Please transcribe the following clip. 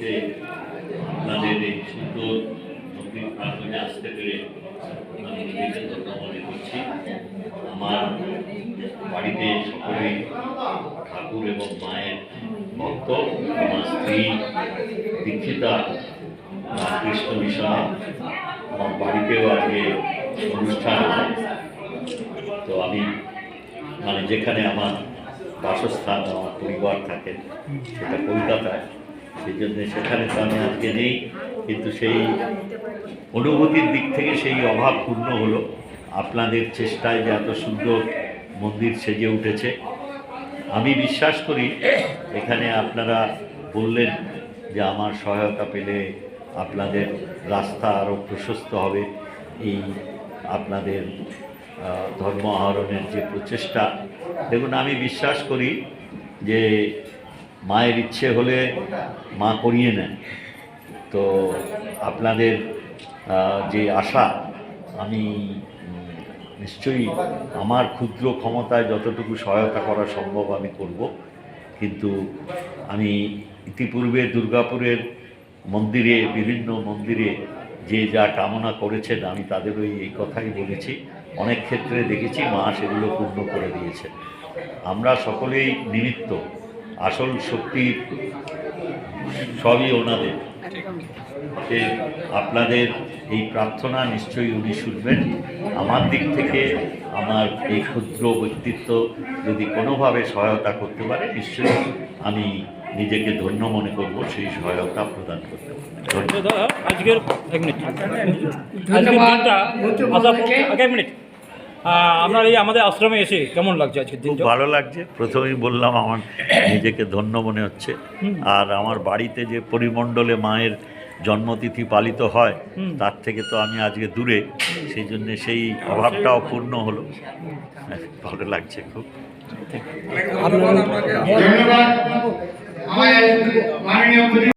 বাড়িতে আপনাদের এই সুন্দর মন্দির প্রাঙ্গণে আসতে পেরে আমি নিজেকে ধন্য মনে করছি। আমার বাড়িতে সকলেই ঠাকুর এবং মায়ের ভক্ত। আমার স্ত্রী দীক্ষিতা কৃষ্ণ মিশনে। আমার বাড়িতেও আজকে অনুষ্ঠান হয়। তো আমি যেখানে আমার বাসস্থান, আমার পরিবার থাকেন সেটা কলকাতায়, সেই জন্য সেখানে তো আমি আজকে নেই, কিন্তু সেই অনুভূতির দিক থেকে সেই অভাব পূর্ণ হলো আপনাদের চেষ্টায় যে এত সুন্দর মন্দির সেজে উঠেছে। আমি বিশ্বাস করি এখানে আপনারা বললেন যে আমার সহায়তা পেলে আপনাদের রাস্তা আরও প্রশস্ত হবে। এই আপনাদের ধর্ম আহরণের যে প্রচেষ্টা, দেখুন আমি বিশ্বাস করি যে মায়ের ইচ্ছে হলে মা করিয়ে নেন। তো আপনাদের যে আশা, আমি নিশ্চয়ই আমার ক্ষুদ্র ক্ষমতায় যতটুকু সহায়তা করা সম্ভব আমি করব। কিন্তু আমি ইতিপূর্বে দুর্গাপুরের মন্দিরে, বিভিন্ন মন্দিরে যে যা কামনা করেছেন আমি তাদেরও এই কথাই বলেছি। অনেক ক্ষেত্রে দেখেছি মা সেগুলো পূর্ণ করে দিয়েছে। আমরা সকলেই নিমিত্ত, আসল শক্তি সবই ওনাদের। আপনাদের এই প্রার্থনা নিশ্চয়ই উনি শুনবেন। আমার দিক থেকে আমার এই ক্ষুদ্র ব্যক্তিত্ব যদি কোনোভাবে সহায়তা করতে পারে, নিশ্চয়ই আমি নিজেকে ধন্য মনে করব সেই সহায়তা প্রদান করতে পারি। আজকের আপনার এই আমাদের আশ্রমে এসে কেমন লাগছে আজকের দিন? ভালো লাগছে। প্রথমেই বললাম আমার নিজেকে ধন্য মনে হচ্ছে। আর আমার বাড়িতে যে পরিমণ্ডলে মায়ের জন্মতিথি পালিত হয় তার থেকে তো আমি আজকে দূরে, সেই জন্য সেই অভাবটাও পূর্ণ হলো। ভালো লাগছে খুব। ধন্যবাদ।